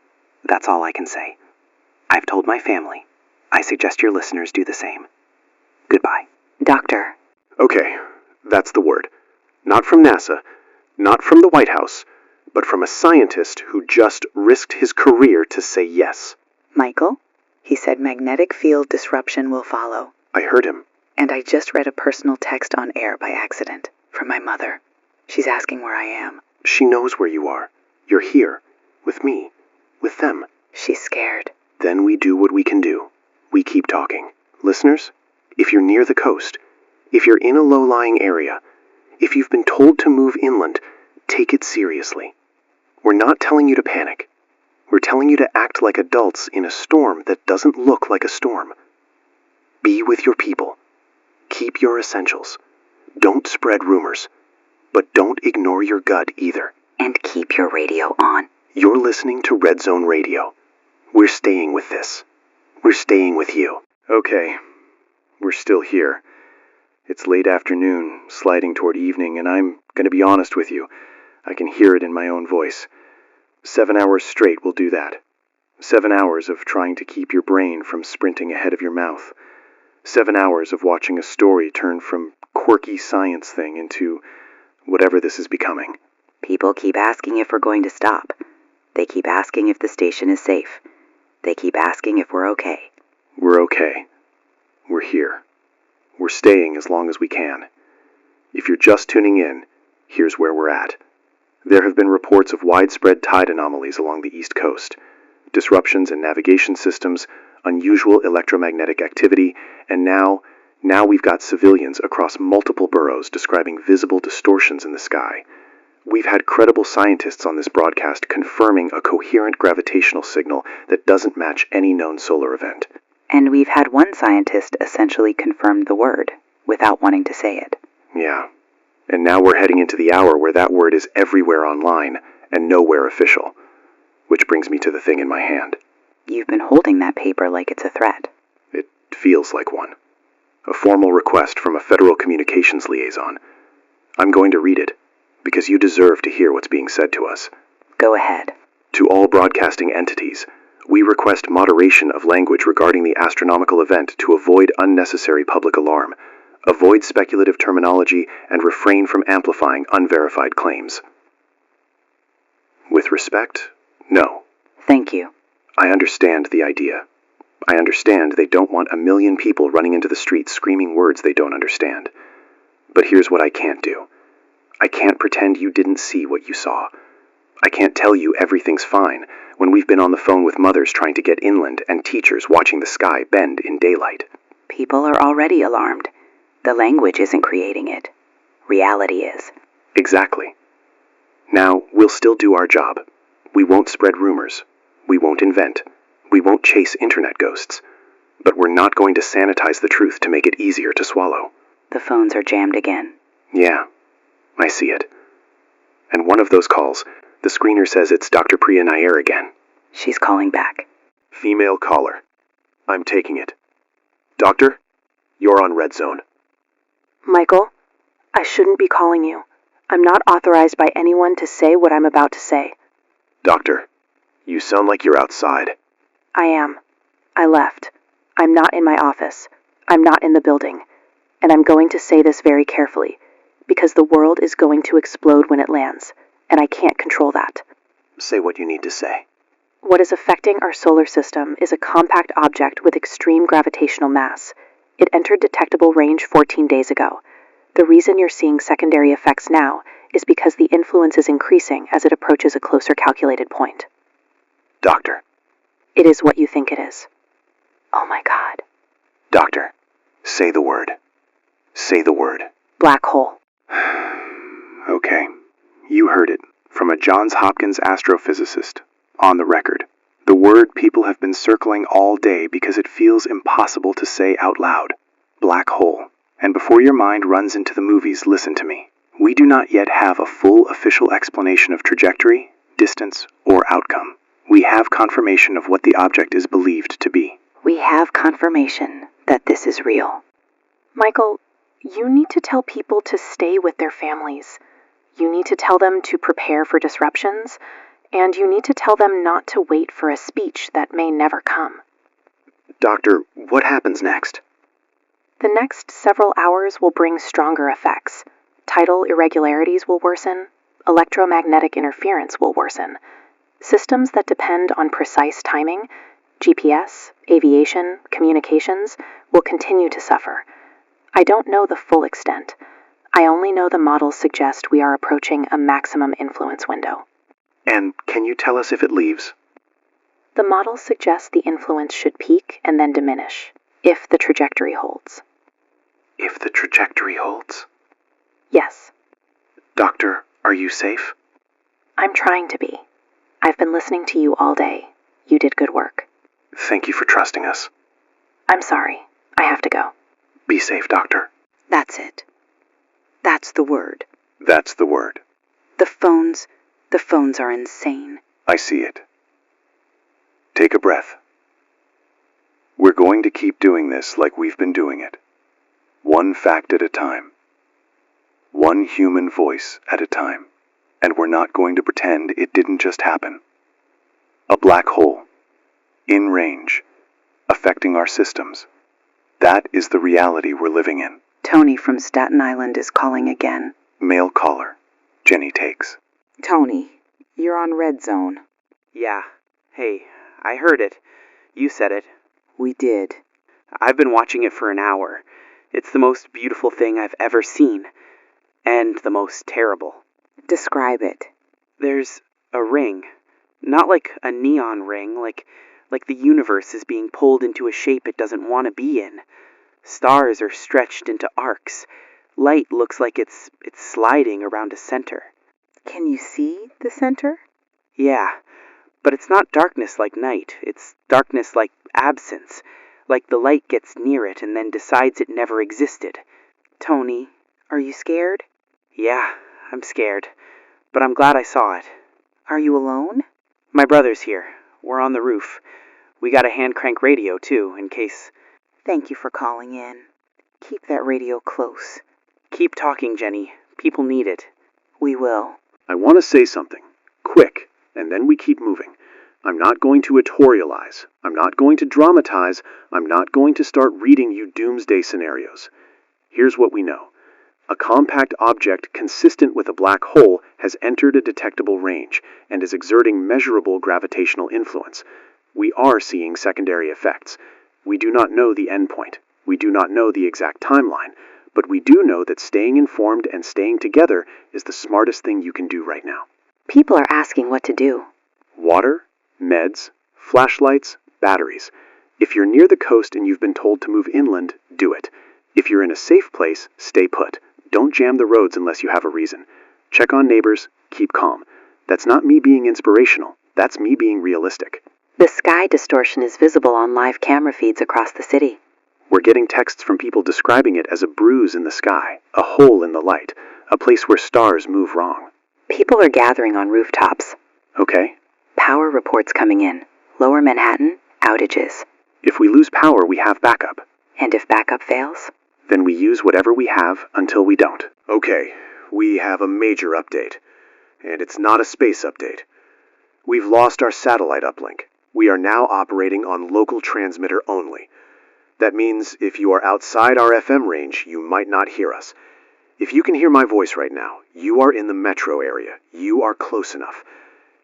S3: That's all I can say. I've told my family. I suggest your listeners do the same. Goodbye.
S2: Doctor.
S1: Okay, that's the word. Not from NASA, not from the White House, but from a scientist who just risked his career to say yes.
S6: Michael? He said magnetic field disruption will follow.
S1: I heard him.
S6: And I just read a personal text on air by accident from my mother. She's asking where I am.
S1: She knows where you are. You're here. With me. With them.
S6: She's scared.
S1: Then we do what we can do. We keep talking. Listeners, if you're near the coast, if you're in a low-lying area, if you've been told to move inland, take it seriously. We're not telling you to panic. We're telling you to act like adults in a storm that doesn't look like a storm. Be with your people. Keep your essentials. Don't spread rumors. But don't ignore your gut either.
S6: And keep your radio on.
S1: You're listening to RedZone Radio. We're staying with this. We're staying with you. Okay, we're still here. It's late afternoon, sliding toward evening, and I'm going to be honest with you. I can hear it in my own voice. 7 hours straight will do that. 7 hours of trying to keep your brain from sprinting ahead of your mouth. 7 hours of watching a story turn from quirky science thing into whatever this is becoming.
S2: People keep asking if we're going to stop. They keep asking if the station is safe. They keep asking if we're okay.
S1: We're okay. We're here. We're staying as long as we can. If you're just tuning in, here's where we're at. There have been reports of widespread tide anomalies along the East Coast, disruptions in navigation systems, unusual electromagnetic activity, and now we've got civilians across multiple boroughs describing visible distortions in the sky. We've had credible scientists on this broadcast confirming a coherent gravitational signal that doesn't match any known solar event.
S6: And we've had one scientist essentially confirm the word, without wanting to say it.
S1: Yeah. And now we're heading into the hour where that word is everywhere online and nowhere official. Which brings me to the thing in my hand.
S6: You've been holding that paper like it's a threat.
S1: It feels like one. A formal request from a federal communications liaison. I'm going to read it, because you deserve to hear what's being said to us.
S6: Go ahead.
S1: To all broadcasting entities, we request moderation of language regarding the astronomical event to avoid unnecessary public alarm, avoid speculative terminology, and refrain from amplifying unverified claims. With respect, no.
S6: Thank you.
S1: I understand the idea. I understand they don't want 1 million people running into the streets screaming words they don't understand. But here's what I can't do. I can't pretend you didn't see what you saw. I can't tell you everything's fine when we've been on the phone with mothers trying to get inland and teachers watching the sky bend in daylight.
S6: People are already alarmed. The language isn't creating it. Reality is.
S1: Exactly. Now, we'll still do our job. We won't spread rumors. We won't invent. We won't chase internet ghosts. But we're not going to sanitize the truth to make it easier to swallow.
S6: The phones are jammed again.
S1: Yeah, I see it. And one of those calls, the screener says it's Dr. Priya Nair again.
S6: She's calling back.
S1: Female caller. I'm taking it. Doctor, you're on RedZone.
S4: Michael, I shouldn't be calling you. I'm not authorized by anyone to say what I'm about to say.
S1: Doctor, you sound like you're outside.
S4: I am. I left. I'm not in my office. I'm not in the building. And I'm going to say this very carefully,
S2: because the world is going to explode when it lands, and I can't control that.
S7: Say what you need to say.
S2: What is affecting our solar system is a compact object with extreme gravitational mass. It entered detectable range 14 days ago. The reason you're seeing secondary effects now is because the influence is increasing as it approaches a closer calculated point.
S7: Doctor.
S2: It is what you think it is. Oh my God.
S7: Doctor. Say the word. Say the word.
S2: Black hole.
S7: Okay. You heard it. From a Johns Hopkins astrophysicist. On the record. The word people have been circling all day because it feels impossible to say out loud. Black hole. And before your mind runs into the movies, listen to me. We do not yet have a full official explanation of trajectory, distance, or outcome. We have confirmation of what the object is believed to be.
S6: We have confirmation that this is real.
S2: Michael, you need to tell people to stay with their families. You need to tell them to prepare for disruptions, and you need to tell them not to wait for a speech that may never come.
S7: Doctor, what happens next?
S2: The next several hours will bring stronger effects. Tidal irregularities will worsen. Electromagnetic interference will worsen. Systems that depend on precise timing, GPS, aviation, communications, will continue to suffer. I don't know the full extent. I only know the models suggest we are approaching a maximum influence window.
S7: And can you tell us if it leaves?
S2: The models suggest the influence should peak and then diminish, if the trajectory holds.
S7: If the trajectory holds?
S2: Yes.
S7: Doctor, are you safe?
S2: I'm trying to be. I've been listening to you all day. You did good work.
S7: Thank you for trusting us.
S2: I'm sorry. I have to go.
S7: Be safe, Doctor.
S6: That's it. That's the word.
S7: That's the word.
S6: The phones are insane.
S7: I see it. Take a breath. We're going to keep doing this like we've been doing it. One fact at a time. One human voice at a time. And we're not going to pretend it didn't just happen. A black hole. In range. Affecting our systems. That is the reality we're living in.
S6: Tony from Staten Island is calling again.
S7: Male caller. Jenny takes.
S6: Tony, you're on RedZone.
S3: Yeah. Hey, I heard it. You said it.
S6: We did.
S3: I've been watching it for an hour. It's the most beautiful thing I've ever seen. And the most terrible.
S6: Describe it.
S3: There's a ring. Not like a neon ring, like the universe is being pulled into a shape it doesn't want to be in. Stars are stretched into arcs. Light looks like it's sliding around a center.
S6: Can you see the center?
S3: Yeah, but it's not darkness like night. It's darkness like absence. Like the light gets near it and then decides it never existed.
S6: Tony, are you scared?
S3: Yeah, I'm scared. But I'm glad I saw it.
S6: Are you alone?
S3: My brother's here. We're on the roof. We got a hand crank radio, too, in case...
S6: Thank you for calling in. Keep that radio close.
S3: Keep talking, Jenny. People need it.
S6: We will.
S1: I want to say something. Quick, and then we keep moving. I'm not going to editorialize. I'm not going to dramatize. I'm not going to start reading you doomsday scenarios. Here's what we know. A compact object consistent with a black hole has entered a detectable range and is exerting measurable gravitational influence. We are seeing secondary effects. We do not know the endpoint. We do not know the exact timeline, but we do know that staying informed and staying together is the smartest thing you can do right now.
S2: People are asking what to do.
S1: Water, meds, flashlights, batteries. If you're near the coast and you've been told to move inland, do it. If you're in a safe place, stay put. Don't jam the roads unless you have a reason. Check on neighbors, keep calm. That's not me being inspirational. That's me being realistic.
S2: The sky distortion is visible on live camera feeds across the city.
S1: We're getting texts from people describing it as a bruise in the sky, a hole in the light, a place where stars move wrong.
S2: People are gathering on rooftops.
S1: Okay.
S2: Power reports coming in. Lower Manhattan, outages.
S1: If we lose power, we have backup.
S2: And if backup fails?
S1: Then we use whatever we have until we don't. Okay, we have a major update. And it's not a space update. We've lost our satellite uplink. We are now operating on local transmitter only. That means if you are outside our FM range, you might not hear us. If you can hear my voice right now, you are in the metro area. You are close enough.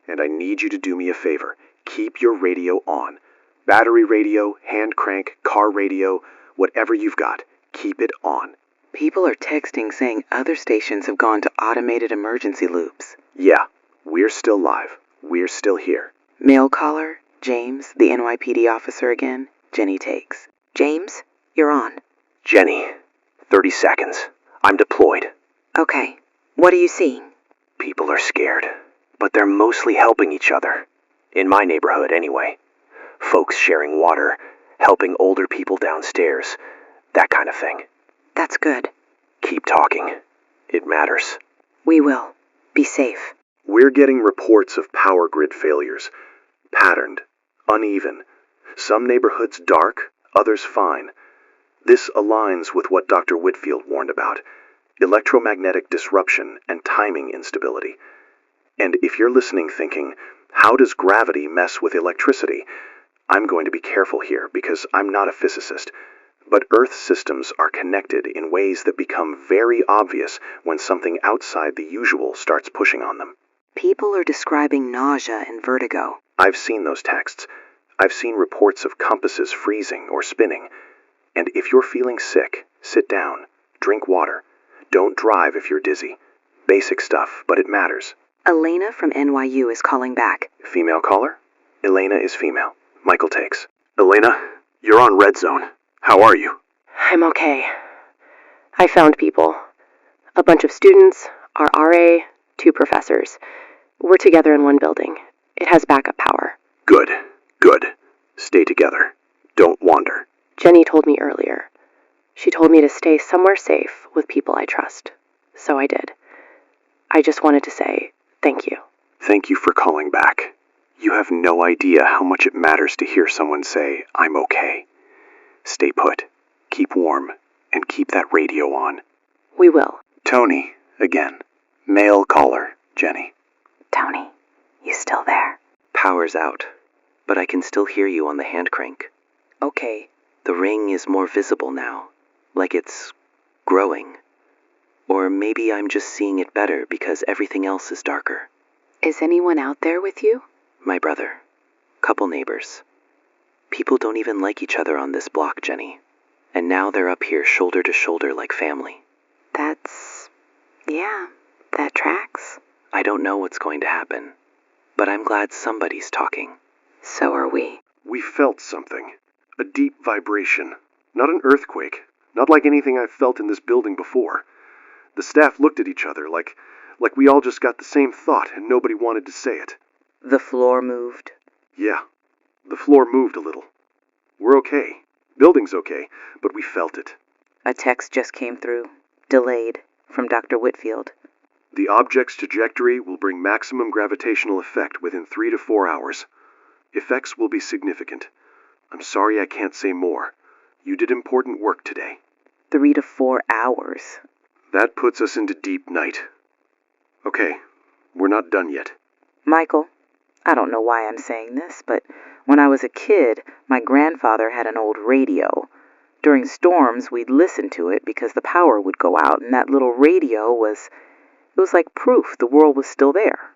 S1: And I need you to do me a favor. Keep your radio on. Battery radio, hand crank, car radio, whatever you've got. Keep it on.
S2: People are texting saying other stations have gone to automated emergency loops.
S1: Yeah, we're still live. We're still here.
S2: Mail caller, James, the NYPD officer again. Jenny takes. James, you're on.
S7: Jenny, 30 seconds. I'm deployed.
S6: Okay, what are you seeing?
S7: People are scared, but they're mostly helping each other. In my neighborhood, anyway. Folks sharing water, helping older people downstairs, that kind of thing.
S6: That's good.
S7: Keep talking. It matters.
S6: We will. Be safe.
S1: We're getting reports of power grid failures. Patterned, uneven. Some neighborhoods dark, others fine. This aligns with what Dr. Whitfield warned about. Electromagnetic disruption and timing instability. And if you're listening thinking, how does gravity mess with electricity? I'm going to be careful here because I'm not a physicist. But Earth systems are connected in ways that become very obvious when something outside the usual starts pushing on them.
S6: People are describing nausea and vertigo.
S1: I've seen those texts. I've seen reports of compasses freezing or spinning. And if you're feeling sick, sit down, drink water. Don't drive if you're dizzy. Basic stuff, but it matters.
S6: Elena from NYU is calling back.
S1: Female caller? Elena is female. Michael takes. Elena, you're on RedZone. How are you?
S4: I'm okay. I found people. A bunch of students, our RA, 2 professors. We're together in one building. It has backup power.
S1: Good, good. Stay together. Don't wander.
S4: Jenny told me earlier. She told me to stay somewhere safe with people I trust. So I did. I just wanted to say thank you.
S1: Thank you for calling back. You have no idea how much it matters to hear someone say, I'm okay. Stay put, keep warm, and keep that radio on.
S4: We will.
S7: Tony, again. Male caller, Jenny.
S6: Tony, you still there?
S3: Power's out, but I can still hear you on the hand crank.
S2: Okay.
S3: The ring is more visible now, like it's growing. Or maybe I'm just seeing it better because everything else is darker.
S6: Is anyone out there with you?
S3: My brother. Couple neighbors. People don't even like each other on this block, Jenny. And now they're up here shoulder to shoulder like family.
S6: That tracks.
S3: I don't know what's going to happen, but I'm glad somebody's talking.
S6: So are we.
S1: We felt something. A deep vibration. Not an earthquake. Not like anything I've felt in this building before. The staff looked at each other like we all just got the same thought and nobody wanted to say it.
S2: The floor moved.
S1: Yeah, the floor moved a little. We're okay. Building's okay, but we felt it.
S2: A text just came through. Delayed. From Dr. Whitfield.
S1: The object's trajectory will bring maximum gravitational effect within 3 to 4 hours. Effects will be significant. I'm sorry I can't say more. You did important work today.
S2: 3 to 4 hours.
S1: That puts us into deep night. Okay, we're not done yet.
S2: Michael, I don't know why I'm saying this, but when I was a kid, my grandfather had an old radio. During storms, we'd listen to it because the power would go out, and that little radio was like proof the world was still there.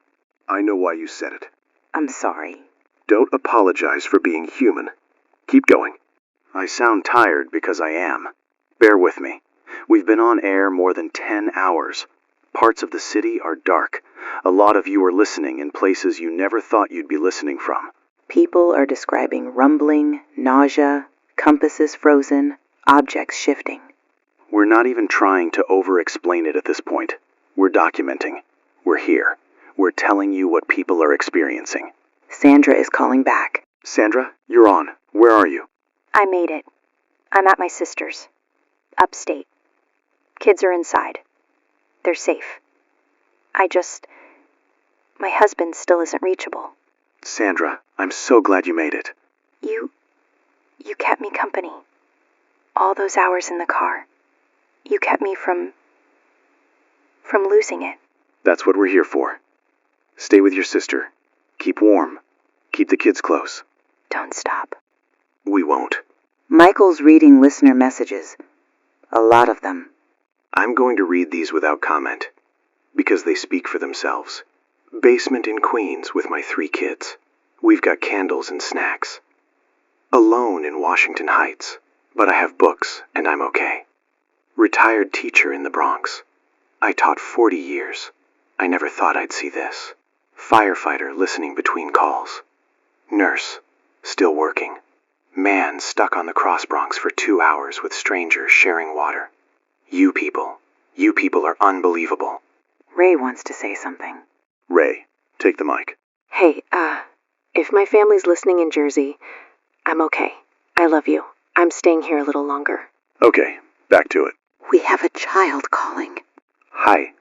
S1: I know why you said it.
S2: I'm sorry.
S1: Don't apologize for being human. Keep going. I sound tired because I am. Bear with me. We've been on air more than 10 hours. Parts of the city are dark. A lot of you are listening in places you never thought you'd be listening from.
S6: People are describing rumbling, nausea, compasses frozen, objects shifting.
S1: We're not even trying to over-explain it at this point. We're documenting. We're here. We're telling you what people are experiencing.
S6: Sandra is calling back.
S1: Sandra, you're on. Where are you?
S8: I made it. I'm at my sister's. Upstate. Kids are inside. They're safe. My husband still isn't reachable.
S1: Sandra, I'm so glad you made it.
S8: You kept me company. All those hours in the car. You kept me from losing it.
S1: That's what we're here for. Stay with your sister. Keep warm. Keep the kids close.
S8: Don't stop.
S1: We won't.
S6: Michael's reading listener messages. A lot of them.
S1: I'm going to read these without comment, because they speak for themselves. Basement in Queens with my 3 kids. We've got candles and snacks. Alone in Washington Heights, but I have books and I'm okay. Retired teacher in the Bronx. I taught 40 years. I never thought I'd see this. Firefighter listening between calls. Nurse, still working. Man stuck on the Cross Bronx for 2 hours with strangers sharing water. You people are unbelievable.
S6: Ray wants to say something.
S1: Ray, take the mic.
S8: Hey, if my family's listening in Jersey, I'm okay. I love you. I'm staying here a little longer.
S1: Okay, back to it.
S6: We have a child calling.
S7: Hi,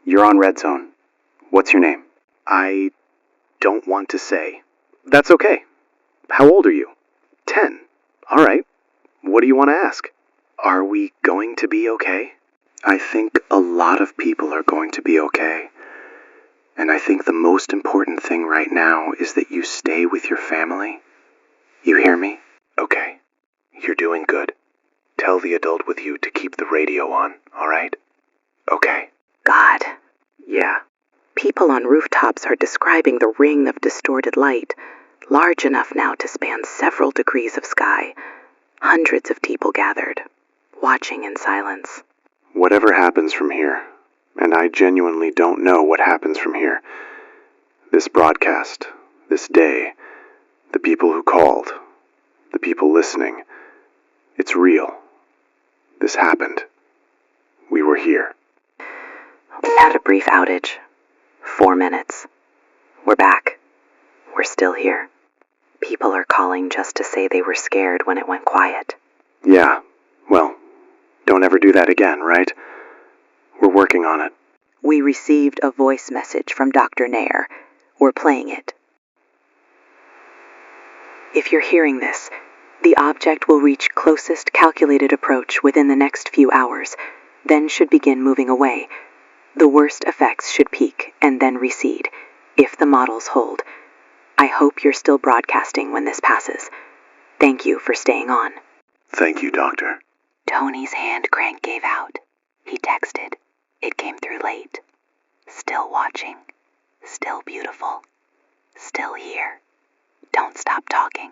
S7: you're on RedZone. What's your name?
S1: I don't want to say. That's okay. How old are you? 10. All right. What do you want to ask? Are we going to be okay? I think a lot of people are going to be okay. And I think the most important thing right now is that you stay with your family. You hear me? Okay. You're doing good. Tell the adult with you to keep the radio on, all right? Okay.
S6: God.
S1: Yeah.
S6: People on rooftops are describing the ring of distorted light, large enough now to span several degrees of sky. Hundreds of people gathered, watching in silence.
S1: Whatever happens from here, and I genuinely don't know what happens from here, this broadcast, this day, the people who called, the people listening, it's real. This happened. We were here.
S6: We had a brief outage. 4 minutes. We're back. We're still here. People are calling just to say they were scared when it went quiet.
S1: Yeah, well, don't ever do that again, right? We're working on it.
S6: We received a voice message from Dr. Nair. We're playing it. If you're hearing this, the object will reach closest calculated approach within the next few hours, then should begin moving away. The worst effects should peak and then recede, if the models hold. I hope you're still broadcasting when this passes. Thank you for staying on.
S1: Thank you, Doctor.
S6: Tony's hand crank gave out. He texted. It came through late. Still watching. Still beautiful. Still here. Don't stop talking.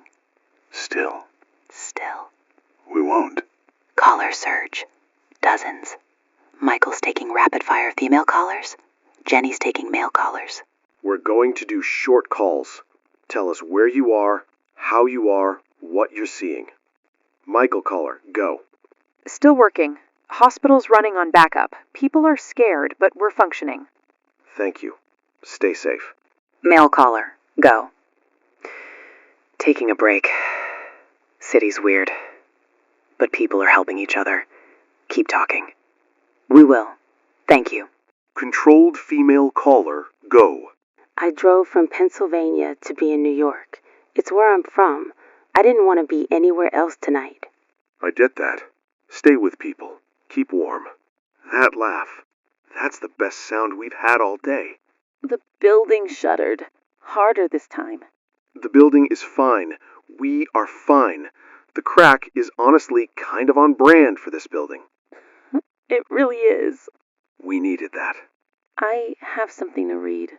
S1: Still.
S6: We
S1: won't.
S6: Caller surge. Dozens. Michael's taking rapid-fire female callers. Jenny's taking male callers.
S1: We're going to do short calls. Tell us where you are, how you are, what you're seeing. Michael caller, go.
S9: Still working. Hospital's running on backup. People are scared, but we're functioning.
S1: Thank you. Stay safe.
S6: Male caller, go.
S3: Taking a break. City's weird. But people are helping each other. Keep talking.
S6: We will. Thank you.
S1: Controlled female caller, go.
S8: I drove from Pennsylvania to be in New York. It's where I'm from. I didn't want to be anywhere else tonight.
S1: I get that. Stay with people. Keep warm. That laugh. That's the best sound we've had all day.
S9: The building shuddered. Harder this time.
S1: The building is fine. We are fine. The crack is honestly kind of on brand for this building.
S9: It really is.
S1: We needed that.
S8: I have something to read.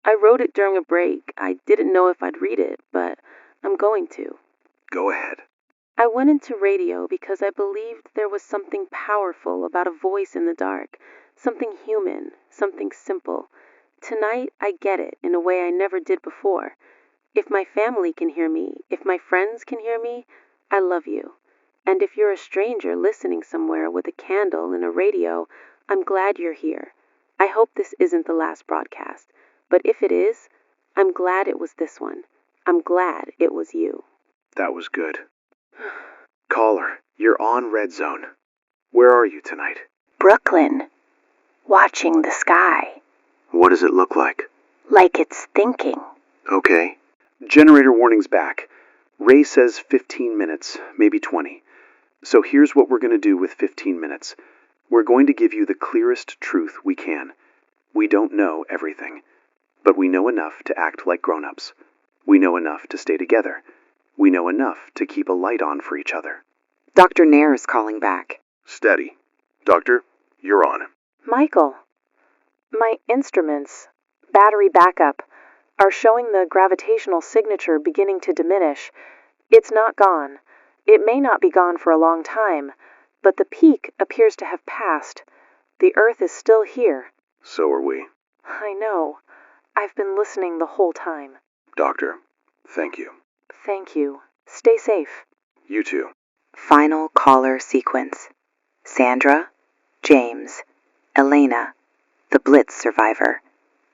S8: I wrote it during a break. I didn't know if I'd read it, but I'm going to.
S1: Go ahead.
S8: I went into radio because I believed there was something powerful about a voice in the dark, something human, something simple. Tonight, I get it in a way I never did before. If my family can hear me, if my friends can hear me, I love you. And if you're a stranger listening somewhere with a candle and a radio, I'm glad you're here. I hope this isn't the last broadcast, but if it is, I'm glad it was this one. I'm glad it was you.
S1: That was good. Caller, you're on RedZone. Where are you tonight?
S8: Brooklyn. Watching the sky.
S1: What does it look like?
S8: Like it's thinking.
S1: Okay. Generator warning's back. Ray says 15 minutes, maybe 20. So here's what we're going to do with 15 minutes. We're going to give you the clearest truth we can. We don't know everything, but we know enough to act like grown-ups. We know enough to stay together. We know enough to keep a light on for each other.
S6: Dr. Nair is calling back.
S1: Steady. Doctor, you're on.
S9: Michael, my instruments, battery backup, are showing the gravitational signature beginning to diminish. It's not gone. It may not be gone for a long time, but the peak appears to have passed. The Earth is still here.
S1: So are we.
S9: I know. I've been listening the whole time.
S1: Doctor, thank you.
S9: Thank you. Stay safe.
S1: You too.
S6: Final caller sequence. Sandra, James, Elena, the Blitz survivor,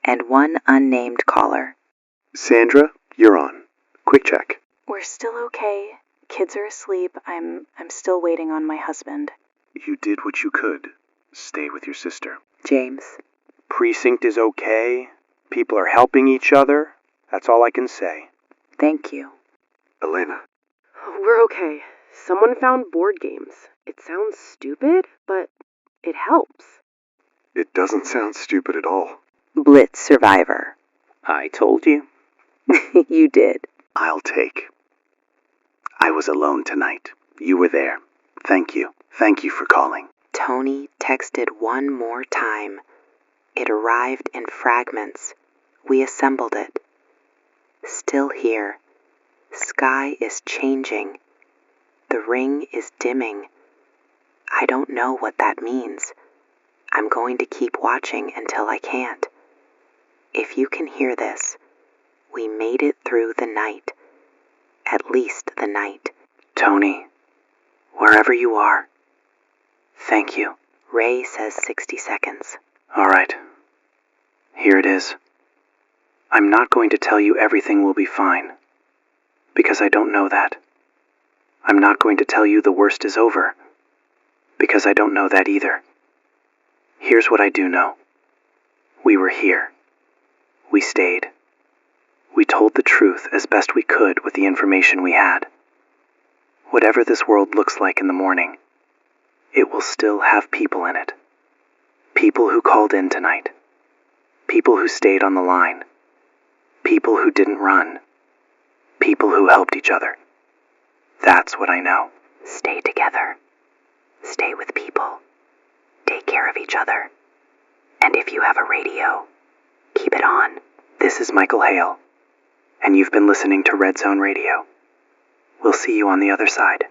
S6: and one unnamed caller.
S1: Sandra, you're on. Quick check.
S10: We're still okay. Kids are asleep. I'm still waiting on my husband.
S1: You did what you could. Stay with your sister.
S6: James.
S7: Precinct is okay. People are helping each other. That's all I can say.
S6: Thank you.
S1: Elena.
S8: We're okay. Someone found board games. It sounds stupid, but it helps.
S1: It doesn't sound stupid at all.
S6: Blitz survivor.
S7: I told you.
S6: You did.
S7: I'll take. I was alone tonight. You were there. Thank you. Thank you for calling.
S6: Tony texted one more time. It arrived in fragments. We assembled it. Still here. Sky is changing. The ring is dimming. I don't know what that means. I'm going to keep watching until I can't. If you can hear this, we made it through the night. At least the night.
S7: Tony, wherever you are, thank you.
S6: Ray says 60 seconds.
S7: All right. Here it is. I'm not going to tell you everything will be fine, because I don't know that. I'm not going to tell you the worst is over, because I don't know that either. Here's what I do know. We were here. We stayed. We told the truth as best we could with the information we had. Whatever this world looks like in the morning, it will still have people in it. People who called in tonight. People who stayed on the line. People who didn't run. People who helped each other. That's what I know.
S6: Stay together. Stay with people. Take care of each other. And if you have a radio, keep it on.
S7: This is Michael Hale, and you've been listening to RedZone Radio. We'll see you on the other side.